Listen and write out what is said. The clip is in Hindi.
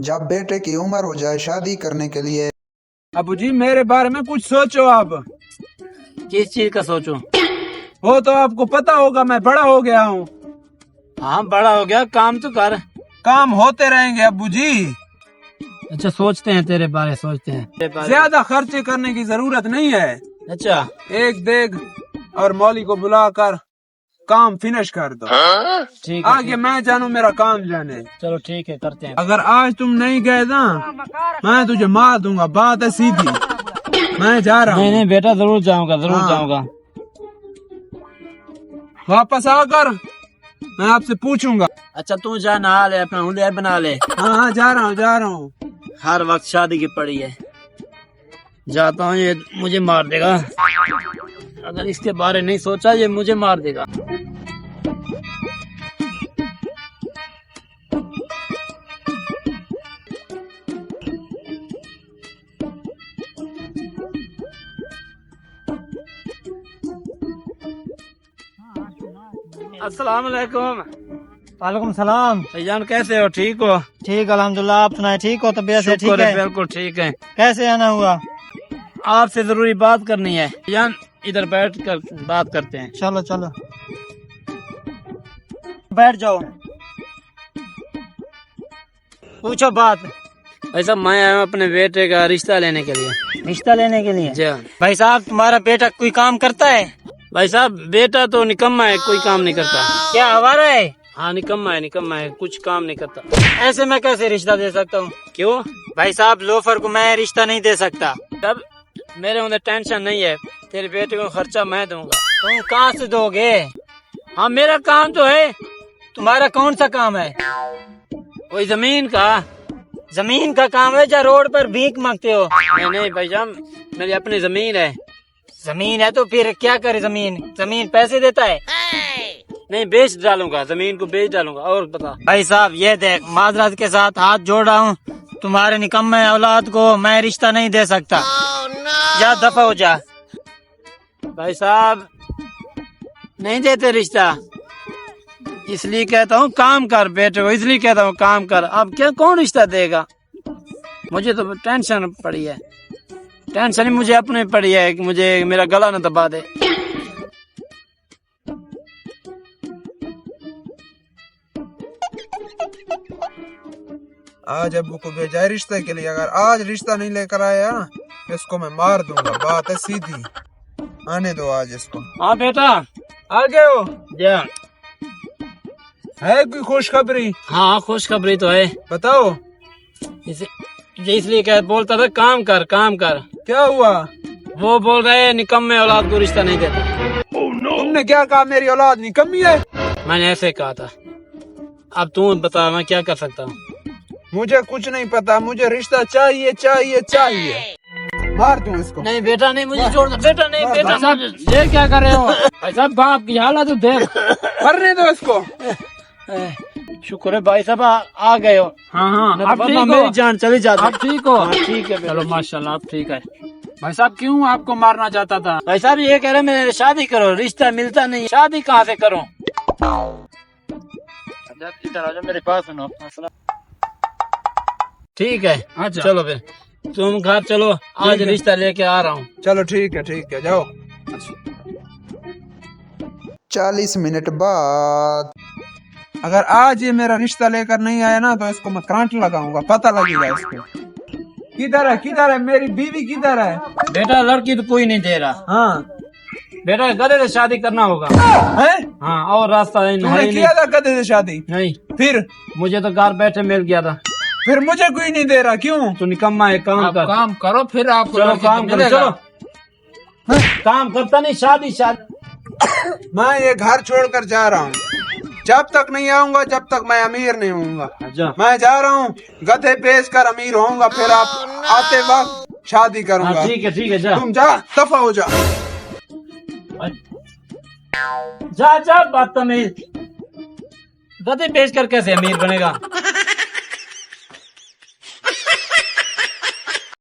जब बेटे की उम्र हो जाए शादी करने के लिए। अबू जी मेरे बारे में कुछ सोचो आप। किस चीज का सोचूं? वो तो आपको पता होगा, मैं बड़ा हो गया हूँ। हाँ बड़ा हो गया, काम तो कर। काम होते रहेंगे अबू जी। अच्छा सोचते हैं तेरे बारे, सोचते हैं। ज्यादा खर्चे करने की जरूरत नहीं है। अच्छा एक देग और मौली को बुलाकर काम फिनिश कर दो। ठीक है। आगे मैं जानू मेरा काम जाने। चलो ठीक है, करते हैं। अगर आज तुम नहीं गए ना मैं तुझे मार दूंगा, बात है सीधी। मैं जा रहा नहीं हूँ। नहीं बेटा, जरूर जाऊंगा, जरूर हाँ। जाऊंगा। वापस आकर मैं आपसे पूछूंगा। अच्छा तू जा, नहा ले, अपना हुलिया बना ले। हाँ हाँ जा रहा हूँ। हर वक्त शादी की पड़ी है। जाता हूँ, ये मुझे मार देगा। अगर इसके बारे नहीं सोचा, ये मुझे मार देगा। अस्सलाम वालेकुम। वालेकुम सलाम। भाईजान कैसे हो? ठीक हो? ठीक अल्हम्दुलिल्लाह, आप सुनाए ठीक हो? तबीयत से ठीक शुक्र है? है, बिल्कुल ठीक है। कैसे आना हुआ? आपसे जरूरी बात करनी है भाईजान, इधर बैठ कर बात करते हैं। चलो चलो बैठ जाओ, पूछो बात। भाई साहब मैं आया हूँ अपने बेटे का रिश्ता लेने के लिए। रिश्ता लेने के लिए? जी हाँ। भाई साहब तुम्हारा बेटा कोई काम करता है? भाई साहब बेटा तो निकम्मा है, कोई काम नहीं करता। क्या आवारा है? हाँ निकम्मा है, कुछ काम नहीं करता। ऐसे मैं कैसे रिश्ता दे सकता हूँ? क्यों? भाई साहब लोफर को मैं रिश्ता नहीं दे सकता। तब मेरे अंदर टेंशन नहीं है, तेरे बेटे को खर्चा मैं दूंगा। तुम कहाँ से दोगे? हाँ मेरा काम तो है। तुम्हारा कौन सा काम है? वही जमीन का। जमीन का काम है या रोड पर भीख मांगते हो? नहीं भाईजान, मेरी अपनी जमीन है। जमीन है तो फिर क्या करे? जमीन जमीन पैसे देता है? नहीं बेच डालूंगा, जमीन को बेच डालूंगा। और बता भाई साहब ये देख, माजरत के साथ हाथ जोड़ रहा हूँ, तुम्हारे निकम्मे औलाद को मैं रिश्ता नहीं दे सकता। जा दफा हो जा। भाई साहब नहीं देते रिश्ता, इसलिए कहता हूँ काम कर बेटे को, इसलिए कहता हूँ काम कर। अब क्या कौन रिश्ता देगा? मुझे तो टेंशन पड़ी है, टेंशन ही मुझे अपने पड़ी है कि मुझे मेरा गला न दबा दे। आज अबू को भेजा है रिश्ते के लिए। अगर आज रिश्ता नहीं लेकर आया इसको मैं मार दूंगा, बात है सीधी। आने दो आज इसको। हाँ बेटा आ गए हो? जा। है कोई खुशखबरी? हाँ खुशखबरी तो है। बताओ। इसलिए क्या बोलता था, काम कर काम कर। क्या हुआ? वो बोल रहे निकम्मे औलाद को रिश्ता नहीं देता। तुमने क्या कहा? मेरी औलाद निकम्मी है? मैंने ऐसे कहा था। अब तू बता मैं क्या कर सकता हूँ? मुझे कुछ नहीं पता, मुझे रिश्ता चाहिए चाहिए चाहिए। मार दूं इसको? नहीं बेटा नहीं, मुझे छोड़ दो बेटा। नहीं बेटा साहब, ये क्या कर रहे हो? भाई साहब बाप की हालत तो देख। मरने दो इसको। शुक्र है भाई साहब आ गए हो। हाँ हाँ अब ठीक हो? मेरी जान चली जाती। आप ठीक हो? ठीक है चलो माशाल्लाह आप ठीक है। भाई साहब क्यों आपको मारना चाहता था? भाई साहब ये कह रहे मेरे शादी करो, रिश्ता मिलता नहीं, शादी कहाँ से करूं? इधर आ जाओ मेरे पास, सुनो मसला। ठीक है अच्छा चलो फिर तुम घर चलो, आज रिश्ता लेके आ रहा हूँ। चलो ठीक है जाओ। 40 मिनट बाद। अगर आज ये मेरा रिश्ता लेकर नहीं आया ना तो इसको मैं करंट लगाऊंगा, पता लगेगा इसको। किधर है मेरी बीवी, किधर है? बेटा लड़की तो कोई नहीं दे रहा। हाँ बेटा गधे से शादी करना होगा। है? हाँ और रास्ता है तुमने किया था गधे से शादी? नहीं, फिर मुझे तो घर बैठे मिल गया था। फिर मुझे कोई नहीं दे रहा, क्यों? तो निकम्मा है, काम कर। काम करो फिर आपको चलो लड़की तो काम करो, मिलेगा। चलो। काम करता नहीं, शादी। मैं ये घर छोड़कर जा रहा हूँ। जब तक नहीं आऊंगा जब तक मैं अमीर नहीं होऊंगा। अच्छा मैं जा रहा हूँ, गधे बेच कर अमीर होऊंगा, फिर आप आते वक्त शादी करूंगा। हाँ, ठीक है जा। तुम जा, दफा हो जा। जा बदतमीज, गधे बेच कर कैसे अमीर बनेगा?